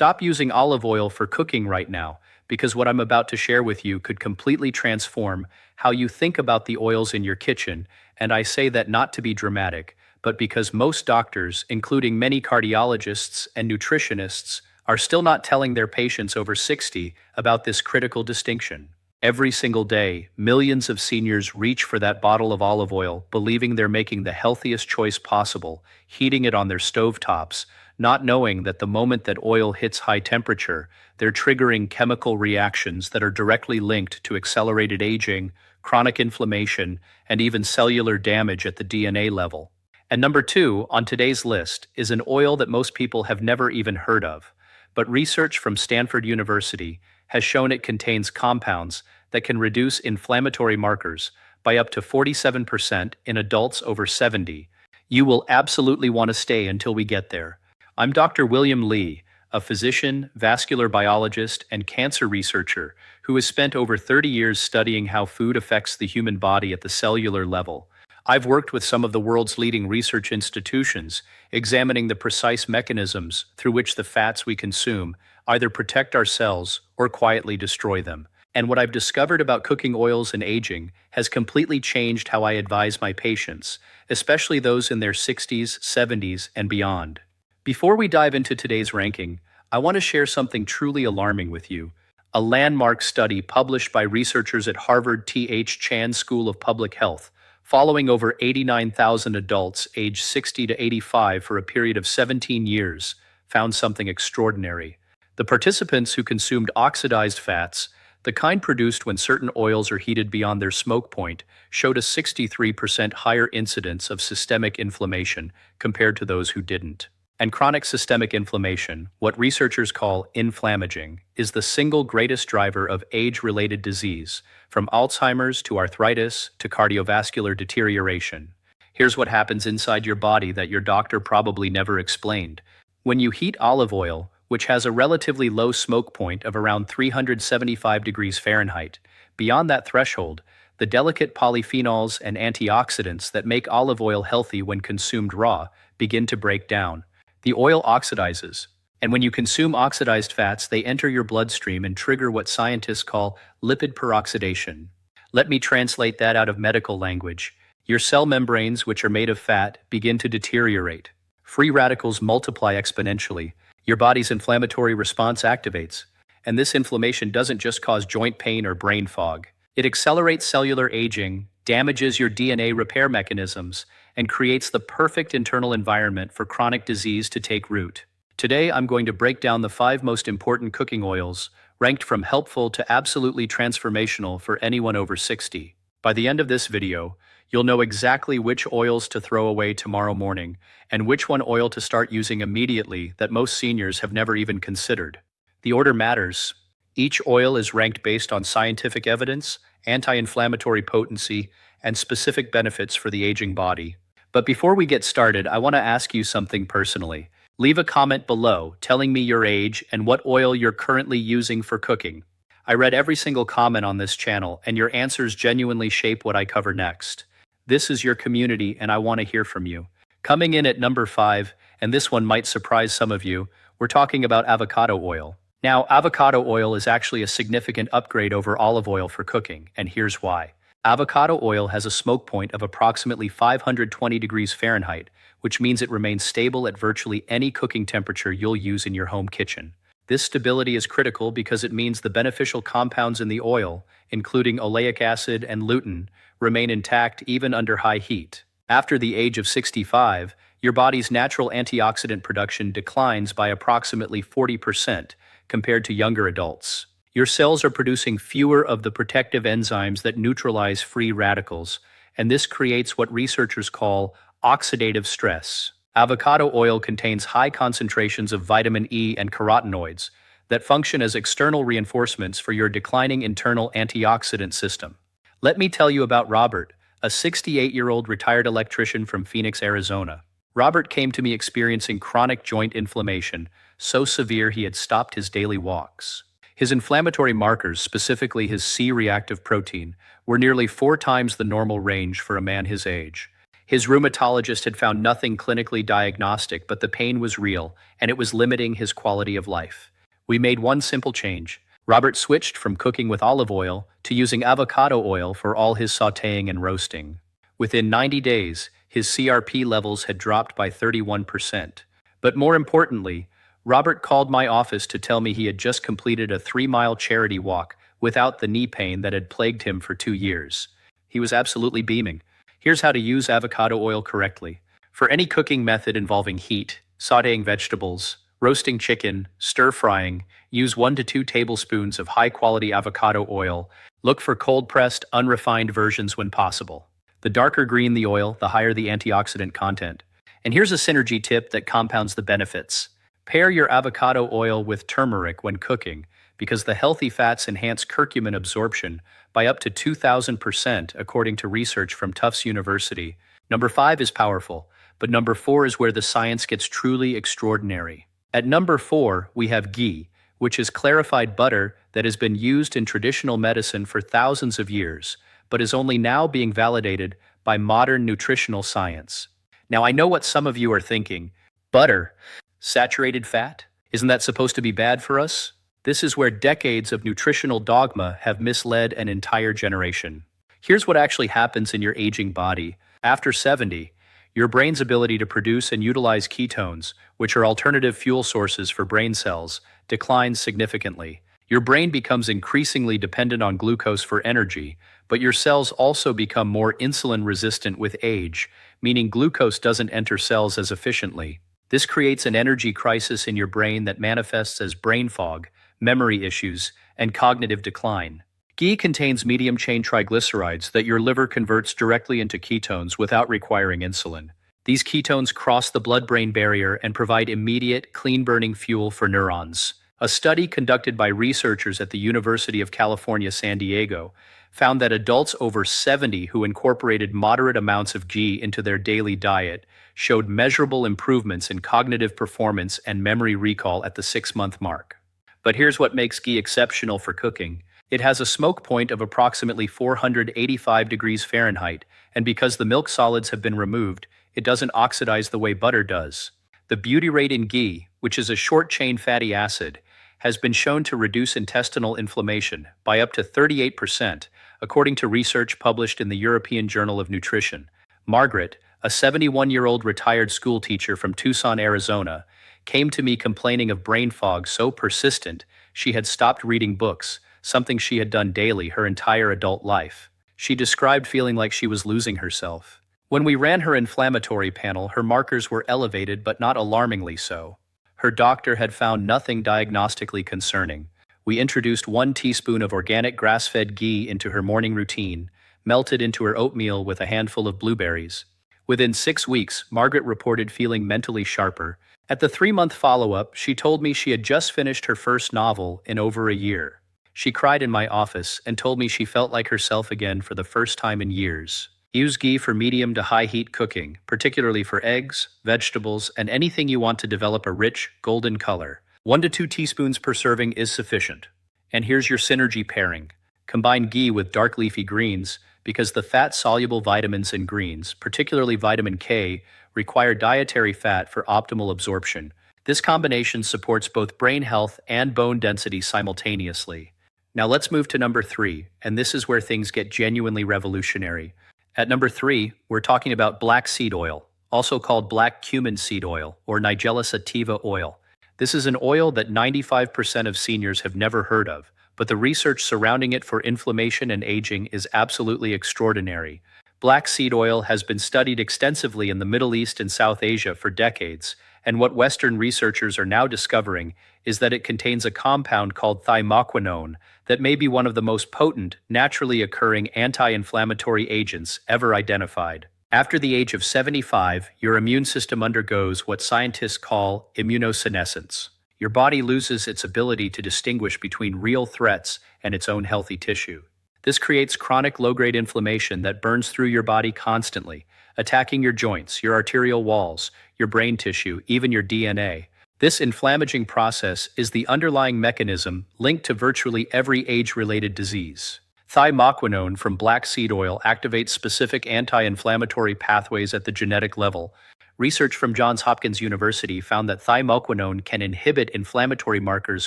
Stop using olive oil for cooking right now, because what I'm about to share with you could completely transform how you think about the oils in your kitchen, and I say that not to be dramatic, but because most doctors, including many cardiologists and nutritionists, are still not telling their patients over 60 about this critical distinction. Every single day, millions of seniors reach for that bottle of olive oil, believing they're making the healthiest choice possible, heating it on their stovetops, not knowing that the moment that oil hits high temperature, they're triggering chemical reactions that are directly linked to accelerated aging, chronic inflammation, and even cellular damage at the DNA level. And number two on today's list is an oil that most people have never even heard of, but research from Stanford University has shown it contains compounds that can reduce inflammatory markers by up to 47% in adults over 70. You will absolutely want to stay until we get there. I'm Dr. William Lee, a physician, vascular biologist, and cancer researcher who has spent over 30 years studying how food affects the human body at the cellular level. I've worked with some of the world's leading research institutions, examining the precise mechanisms through which the fats we consume either protect our cells or quietly destroy them. And what I've discovered about cooking oils and aging has completely changed how I advise my patients, especially those in their 60s, 70s, and beyond. Before we dive into today's ranking, I want to share something truly alarming with you. A landmark study published by researchers at Harvard T.H. Chan School of Public Health, following over 89,000 adults aged 60 to 85 for a period of 17 years, found something extraordinary. The participants who consumed oxidized fats, the kind produced when certain oils are heated beyond their smoke point, showed a 63% higher incidence of systemic inflammation compared to those who didn't. And chronic systemic inflammation, what researchers call inflammaging, is the single greatest driver of age-related disease, from Alzheimer's to arthritis to cardiovascular deterioration. Here's what happens inside your body that your doctor probably never explained. When you heat olive oil, which has a relatively low smoke point of around 375 degrees Fahrenheit, beyond that threshold, the delicate polyphenols and antioxidants that make olive oil healthy when consumed raw begin to break down. The oil oxidizes, and when you consume oxidized fats, they enter your bloodstream and trigger what scientists call lipid peroxidation. Let me translate that out of medical language. Your cell membranes, which are made of fat, begin to deteriorate. Free radicals multiply exponentially. Your body's inflammatory response activates, and this inflammation doesn't just cause joint pain or brain fog. It accelerates cellular aging, damages your DNA repair mechanisms, and creates the perfect internal environment for chronic disease to take root. Today, I'm going to break down the 5 most important cooking oils, ranked from helpful to absolutely transformational for anyone over 60. By the end of this video, you'll know exactly which oils to throw away tomorrow morning and which one oil to start using immediately that most seniors have never even considered. The order matters. Each oil is ranked based on scientific evidence, anti-inflammatory potency, and specific benefits for the aging body. But before we get started, I want to ask you something personally. Leave a comment below telling me your age and what oil you're currently using for cooking. I read every single comment on this channel, and your answers genuinely shape what I cover next. This is your community, and I want to hear from you. Coming in at number 5, and this one might surprise some of you, we're talking about avocado oil. Now, avocado oil is actually a significant upgrade over olive oil for cooking, and here's why. Avocado oil has a smoke point of approximately 520 degrees Fahrenheit, which means it remains stable at virtually any cooking temperature you'll use in your home kitchen. This stability is critical because it means the beneficial compounds in the oil, including oleic acid and lutein, remain intact even under high heat. After the age of 65, your body's natural antioxidant production declines by approximately 40% compared to younger adults. Your cells are producing fewer of the protective enzymes that neutralize free radicals, and this creates what researchers call oxidative stress. Avocado oil contains high concentrations of vitamin E and carotenoids that function as external reinforcements for your declining internal antioxidant system. Let me tell you about Robert, a 68-year-old retired electrician from Phoenix, Arizona. Robert came to me experiencing chronic joint inflammation, so severe he had stopped his daily walks. His inflammatory markers, specifically his C-reactive protein, were nearly 4 times the normal range for a man his age. His rheumatologist had found nothing clinically diagnostic, but the pain was real, and it was limiting his quality of life. We made one simple change. Robert switched from cooking with olive oil to using avocado oil for all his sautéing and roasting. Within 90 days, his CRP levels had dropped by 31%. But more importantly, Robert called my office to tell me he had just completed a 3-mile charity walk without the knee pain that had plagued him for 2 years. He was absolutely beaming. Here's how to use avocado oil correctly. For any cooking method involving heat, sautéing vegetables, roasting chicken, stir-frying, use 1 to 2 tablespoons of high-quality avocado oil. Look for cold-pressed, unrefined versions when possible. The darker green the oil, the higher the antioxidant content. And here's a synergy tip that compounds the benefits. Pair your avocado oil with turmeric when cooking, because the healthy fats enhance curcumin absorption by up to 2,000% according to research from Tufts University. Number 5 is powerful, but number 4 is where the science gets truly extraordinary. At number 4, we have ghee, which is clarified butter that has been used in traditional medicine for thousands of years, but is only now being validated by modern nutritional science. Now, I know what some of you are thinking. Butter? Saturated fat? Isn't that supposed to be bad for us? This is where decades of nutritional dogma have misled an entire generation. Here's what actually happens in your aging body. After 70, your brain's ability to produce and utilize ketones, which are alternative fuel sources for brain cells, declines significantly. Your brain becomes increasingly dependent on glucose for energy, but your cells also become more insulin resistant with age, meaning glucose doesn't enter cells as efficiently. This creates an energy crisis in your brain that manifests as brain fog, memory issues, and cognitive decline. Ghee contains medium-chain triglycerides that your liver converts directly into ketones without requiring insulin. These ketones cross the blood-brain barrier and provide immediate, clean-burning fuel for neurons. A study conducted by researchers at the University of California, San Diego, found that adults over 70 who incorporated moderate amounts of ghee into their daily diet showed measurable improvements in cognitive performance and memory recall at the 6-month mark. But here's what makes ghee exceptional for cooking. It has a smoke point of approximately 485 degrees Fahrenheit, and because the milk solids have been removed, it doesn't oxidize the way butter does. The butyrate in ghee, which is a short-chain fatty acid, has been shown to reduce intestinal inflammation by up to 38%, according to research published in the European Journal of Nutrition. Margaret, a 71-year-old retired school teacher from Tucson, Arizona, came to me complaining of brain fog so persistent she had stopped reading books, something she had done daily her entire adult life. She described feeling like she was losing herself. When we ran her inflammatory panel, her markers were elevated but not alarmingly so. Her doctor had found nothing diagnostically concerning. We introduced 1 teaspoon of organic grass-fed ghee into her morning routine, melted into her oatmeal with a handful of blueberries. Within 6 weeks, Margaret reported feeling mentally sharper. At the 3-month follow-up, she told me she had just finished her first novel in over a year. She cried in my office and told me she felt like herself again for the first time in years. Use ghee for medium to high heat cooking, particularly for eggs, vegetables, and anything you want to develop a rich, golden color. 1 to 2 teaspoons per serving is sufficient. And here's your synergy pairing. Combine ghee with dark leafy greens because the fat-soluble vitamins in greens, particularly vitamin K, require dietary fat for optimal absorption. This combination supports both brain health and bone density simultaneously. Now let's move to number 3, and this is where things get genuinely revolutionary. At number 3, we're talking about black seed oil, also called black cumin seed oil or Nigella sativa oil. This is an oil that 95% of seniors have never heard of, but the research surrounding it for inflammation and aging is absolutely extraordinary. Black seed oil has been studied extensively in the Middle East and South Asia for decades, and what Western researchers are now discovering is that it contains a compound called thymoquinone that may be one of the most potent, naturally occurring anti-inflammatory agents ever identified. After the age of 75, your immune system undergoes what scientists call immunosenescence. Your body loses its ability to distinguish between real threats and its own healthy tissue. This creates chronic low-grade inflammation that burns through your body constantly, attacking your joints, your arterial walls, your brain tissue, even your DNA. This inflammaging process is the underlying mechanism linked to virtually every age-related disease. Thymoquinone from black seed oil activates specific anti-inflammatory pathways at the genetic level. Research from Johns Hopkins University found that thymoquinone can inhibit inflammatory markers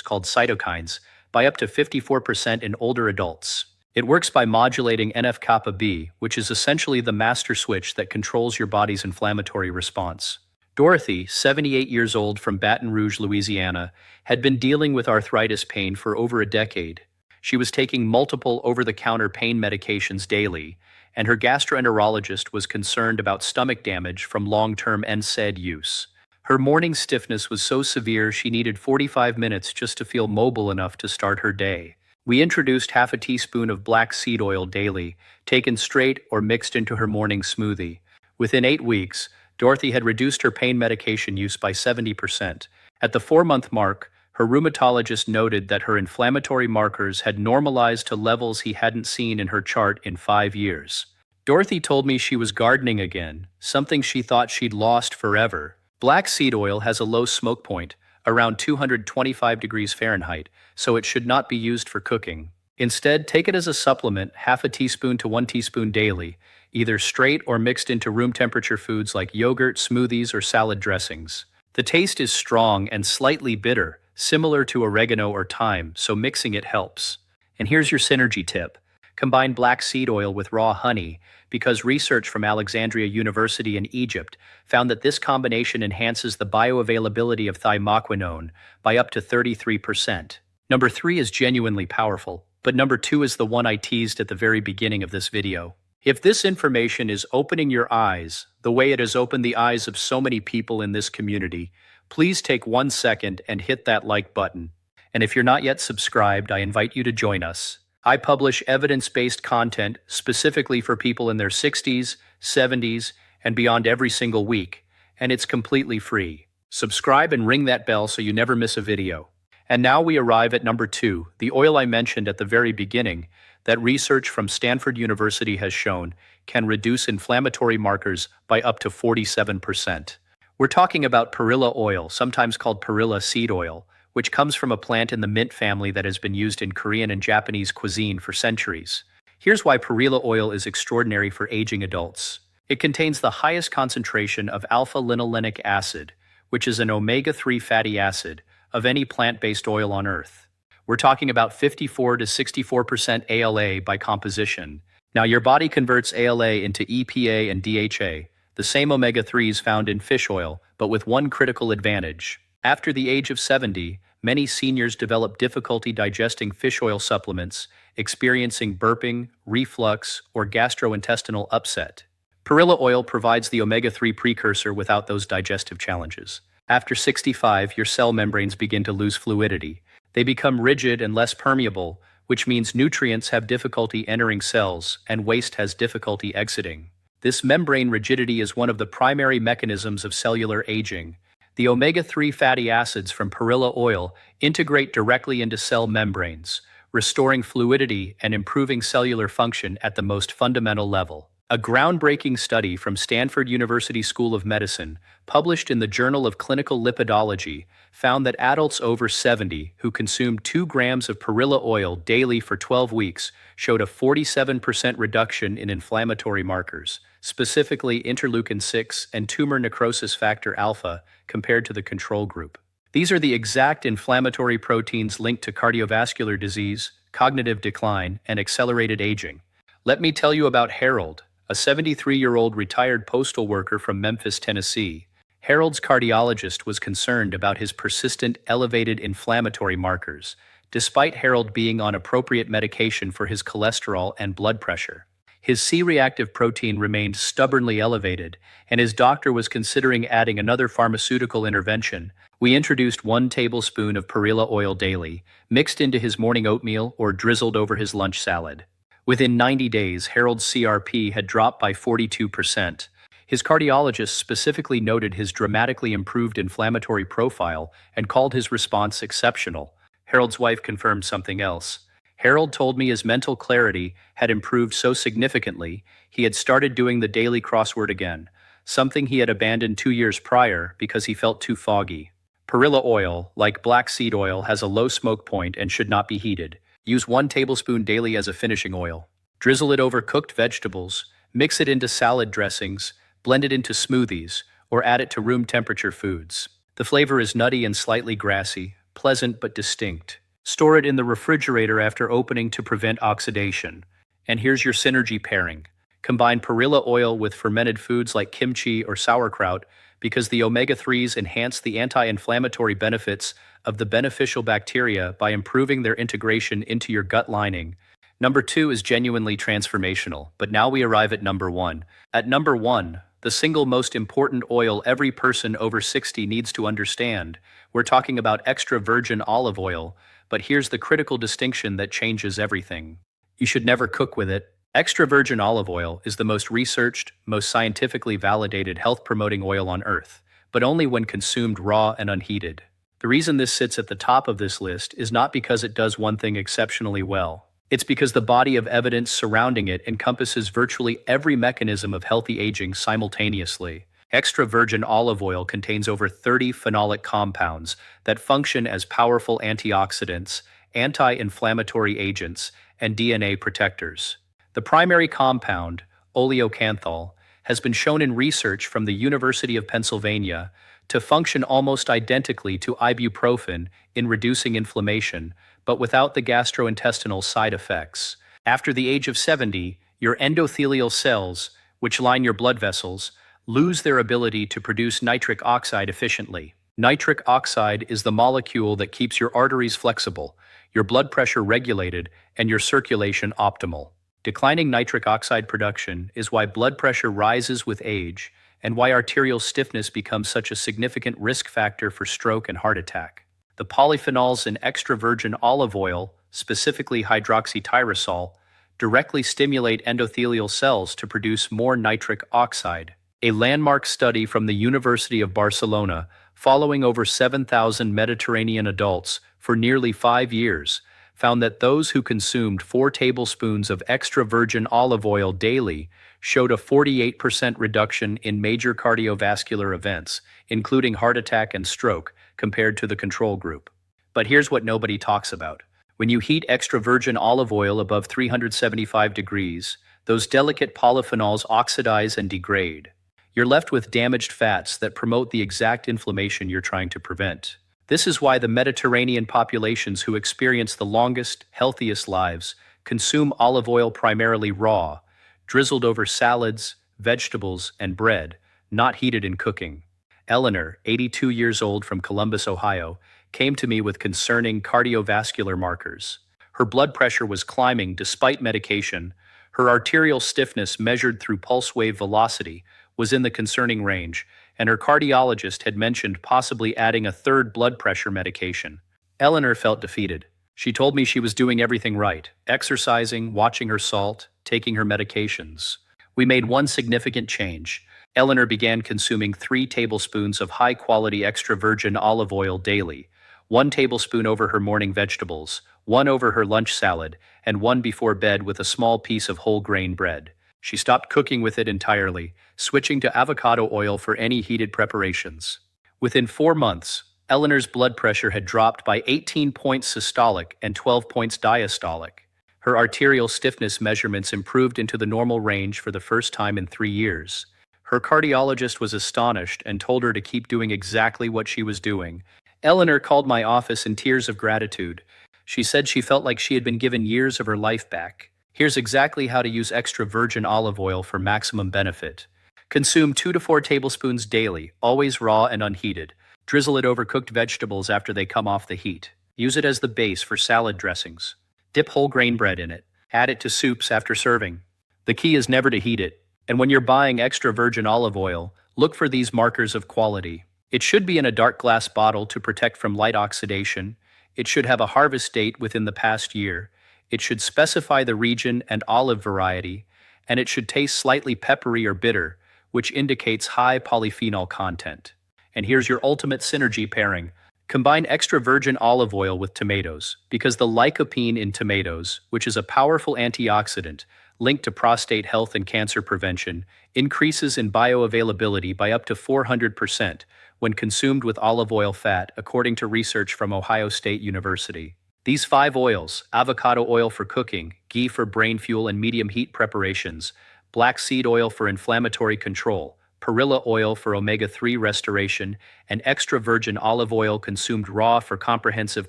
called cytokines by up to 54% in older adults. It works by modulating NF-kappa B, which is essentially the master switch that controls your body's inflammatory response. Dorothy, 78 years old from Baton Rouge, Louisiana, had been dealing with arthritis pain for over a decade. She was taking multiple over-the-counter pain medications daily, and her gastroenterologist was concerned about stomach damage from long-term NSAID use. Her morning stiffness was so severe she needed 45 minutes just to feel mobile enough to start her day. We introduced half a teaspoon of black seed oil daily, taken straight or mixed into her morning smoothie. Within 8 weeks, Dorothy had reduced her pain medication use by 70%. At the 4-month mark, her rheumatologist noted that her inflammatory markers had normalized to levels he hadn't seen in her chart in 5 years. Dorothy told me she was gardening again, something she thought she'd lost forever. Black seed oil has a low smoke point, around 225 degrees Fahrenheit, so it should not be used for cooking. Instead, take it as a supplement, half a teaspoon to 1 teaspoon daily, either straight or mixed into room temperature foods like yogurt, smoothies, or salad dressings. The taste is strong and slightly bitter, similar to oregano or thyme, so mixing it helps. And here's your synergy tip. Combine black seed oil with raw honey, because research from Alexandria University in Egypt found that this combination enhances the bioavailability of thymoquinone by up to 33%. Number 3 is genuinely powerful, but number 2 is the one I teased at the very beginning of this video. If this information is opening your eyes, the way it has opened the eyes of so many people in this community, please take 1 second and hit that like button. And if you're not yet subscribed, I invite you to join us. I publish evidence-based content specifically for people in their 60s, 70s, and beyond every single week, and it's completely free. Subscribe and ring that bell so you never miss a video. And now we arrive at number 2, the oil I mentioned at the very beginning, that research from Stanford University has shown can reduce inflammatory markers by up to 47%. We're talking about perilla oil, sometimes called perilla seed oil, which comes from a plant in the mint family that has been used in Korean and Japanese cuisine for centuries. Here's why perilla oil is extraordinary for aging adults. It contains the highest concentration of alpha-linolenic acid, which is an omega-3 fatty acid, of any plant-based oil on Earth. We're talking about 54 to 64% ALA by composition. Now, your body converts ALA into EPA and DHA, the same omega-3s found in fish oil, but with one critical advantage. After the age of 70, many seniors develop difficulty digesting fish oil supplements, experiencing burping, reflux, or gastrointestinal upset. Perilla oil provides the omega-3 precursor without those digestive challenges. After 65, your cell membranes begin to lose fluidity. They become rigid and less permeable, which means nutrients have difficulty entering cells and waste has difficulty exiting. This membrane rigidity is one of the primary mechanisms of cellular aging. The omega-3 fatty acids from perilla oil integrate directly into cell membranes, restoring fluidity and improving cellular function at the most fundamental level. A groundbreaking study from Stanford University School of Medicine, published in the Journal of Clinical Lipidology, found that adults over 70 who consumed 2 grams of perilla oil daily for 12 weeks showed a 47% reduction in inflammatory markers, specifically interleukin-6 and tumor necrosis factor alpha, compared to the control group. These are the exact inflammatory proteins linked to cardiovascular disease, cognitive decline, and accelerated aging. Let me tell you about Harold, a 73-year-old retired postal worker from Memphis, Tennessee. Harold's cardiologist was concerned about his persistent elevated inflammatory markers, despite Harold being on appropriate medication for his cholesterol and blood pressure. His C-reactive protein remained stubbornly elevated, and his doctor was considering adding another pharmaceutical intervention. We introduced 1 tablespoon of perilla oil daily, mixed into his morning oatmeal or drizzled over his lunch salad. Within 90 days, Harold's CRP had dropped by 42%. His cardiologist specifically noted his dramatically improved inflammatory profile and called his response exceptional. Harold's wife confirmed something else. Harold told me his mental clarity had improved so significantly, he had started doing the daily crossword again, something he had abandoned 2 years prior because he felt too foggy. Perilla oil, like black seed oil, has a low smoke point and should not be heated. Use 1 tablespoon daily as a finishing oil. Drizzle it over cooked vegetables, mix it into salad dressings, blend it into smoothies, or add it to room temperature foods. The flavor is nutty and slightly grassy, pleasant but distinct. Store it in the refrigerator after opening to prevent oxidation. And here's your synergy pairing. Combine perilla oil with fermented foods like kimchi or sauerkraut because the omega-3s enhance the anti-inflammatory benefits of the beneficial bacteria by improving their integration into your gut lining. Number 2 is genuinely transformational, but now we arrive at number 1. At number 1, the single most important oil every person over 60 needs to understand. We're talking about extra virgin olive oil, but here's the critical distinction that changes everything. You should never cook with it. Extra virgin olive oil is the most researched, most scientifically validated health-promoting oil on Earth, but only when consumed raw and unheated. The reason this sits at the top of this list is not because it does one thing exceptionally well. It's because the body of evidence surrounding it encompasses virtually every mechanism of healthy aging simultaneously. Extra virgin olive oil contains over 30 phenolic compounds that function as powerful antioxidants, anti-inflammatory agents, and DNA protectors. The primary compound, oleocanthal, has been shown in research from the University of Pennsylvania to function almost identically to ibuprofen in reducing inflammation, but without the gastrointestinal side effects. After the age of 70, your endothelial cells, which line your blood vessels, lose their ability to produce nitric oxide efficiently. Nitric oxide is the molecule that keeps your arteries flexible, your blood pressure regulated, and your circulation optimal. Declining nitric oxide production is why blood pressure rises with age and why arterial stiffness becomes such a significant risk factor for stroke and heart attack. The polyphenols in extra virgin olive oil, specifically hydroxytyrosol, directly stimulate endothelial cells to produce more nitric oxide. A landmark study from the University of Barcelona, following over 7,000 Mediterranean adults for nearly 5 years, found that those who consumed 4 tablespoons of extra virgin olive oil daily showed a 48% reduction in major cardiovascular events, including heart attack and stroke, compared to the control group. But here's what nobody talks about. When you heat extra virgin olive oil above 375 degrees, those delicate polyphenols oxidize and degrade. You're left with damaged fats that promote the exact inflammation you're trying to prevent. This is why the Mediterranean populations who experience the longest, healthiest lives consume olive oil primarily raw, drizzled over salads, vegetables, and bread, not heated in cooking. Eleanor, 82 years old from Columbus, Ohio, came to me with concerning cardiovascular markers. Her blood pressure was climbing despite medication. Her arterial stiffness measured through pulse wave velocity was in the concerning range, and her cardiologist had mentioned possibly adding a third blood pressure medication. Eleanor felt defeated. She told me she was doing everything right, exercising, watching her salt, taking her medications. We made one significant change. Eleanor began consuming 3 tablespoons of high-quality extra virgin olive oil daily, 1 tablespoon over her morning vegetables, 1 over her lunch salad, and 1 before bed with a small piece of whole grain bread. She stopped cooking with it entirely, switching to avocado oil for any heated preparations. Within 4 months, Eleanor's blood pressure had dropped by 18 points systolic and 12 points diastolic. Her arterial stiffness measurements improved into the normal range for the first time in 3 years. Her cardiologist was astonished and told her to keep doing exactly what she was doing. Eleanor called my office in tears of gratitude. She said she felt like she had been given years of her life back. Here's exactly how to use extra virgin olive oil for maximum benefit. Consume 2 to 4 tablespoons daily, always raw and unheated. Drizzle it over cooked vegetables after they come off the heat. Use it as the base for salad dressings. Dip whole grain bread in it. Add it to soups after serving. The key is never to heat it. And when you're buying extra virgin olive oil, look for these markers of quality. It should be in a dark glass bottle to protect from light oxidation. It should have a harvest date within the past year. It should specify the region and olive variety, and it should taste slightly peppery or bitter, which indicates high polyphenol content. And here's your ultimate synergy pairing. Combine extra virgin olive oil with tomatoes, because the lycopene in tomatoes, which is a powerful antioxidant linked to prostate health and cancer prevention, increases in bioavailability by up to 400% when consumed with olive oil fat, according to research from Ohio State University. These 5 oils: avocado oil for cooking, ghee for brain fuel and medium heat preparations, black seed oil for inflammatory control, perilla oil for omega-3 restoration, and extra virgin olive oil consumed raw for comprehensive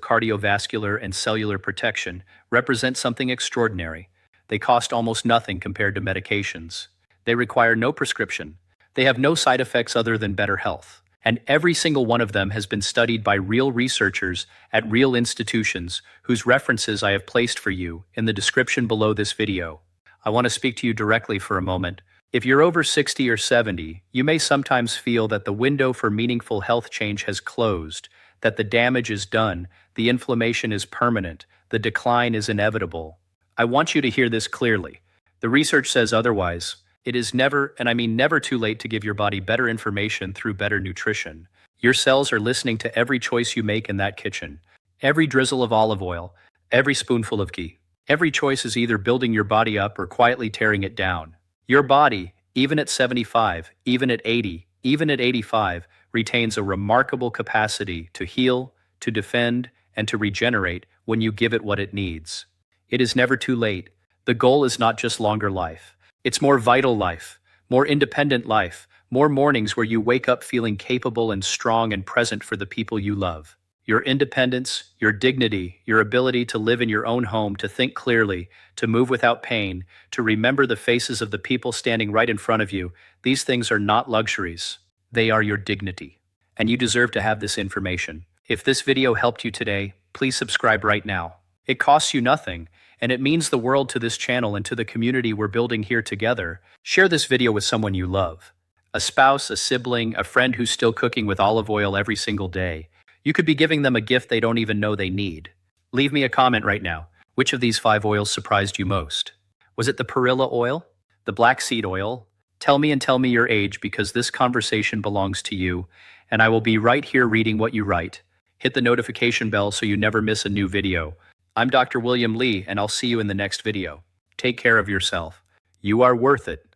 cardiovascular and cellular protection, represent something extraordinary. They cost almost nothing compared to medications. They require no prescription. They have no side effects other than better health. And every single one of them has been studied by real researchers at real institutions whose references I have placed for you in the description below this video. I want to speak to you directly for a moment. If you're over 60 or 70, you may sometimes feel that the window for meaningful health change has closed, that the damage is done, the inflammation is permanent, the decline is inevitable. I want you to hear this clearly. The research says otherwise. It is never, and I mean never, too late to give your body better information through better nutrition. Your cells are listening to every choice you make in that kitchen. Every drizzle of olive oil, every spoonful of ghee. Every choice is either building your body up or quietly tearing it down. Your body, even at 75, even at 80, even at 85, retains a remarkable capacity to heal, to defend, and to regenerate when you give it what it needs. It is never too late. The goal is not just longer life. It's more vital life, more independent life, more mornings where you wake up feeling capable and strong and present for the people you love. Your independence, your dignity, your ability to live in your own home, to think clearly, to move without pain, to remember the faces of the people standing right in front of you, these things are not luxuries. They are your dignity. And you deserve to have this information. If this video helped you today, please subscribe right now. It costs you nothing, and it means the world to this channel and to the community we're building here together. Share this video with someone you love. A spouse, a sibling, a friend who's still cooking with olive oil every single day. You could be giving them a gift they don't even know they need. Leave me a comment right now. Which of these 5 oils surprised you most? Was it the perilla oil? The black seed oil? Tell me and tell me your age, because this conversation belongs to you, and I will be right here reading what you write. Hit the notification bell so you never miss a new video. I'm Dr. William Lee, and I'll see you in the next video. Take care of yourself. You are worth it.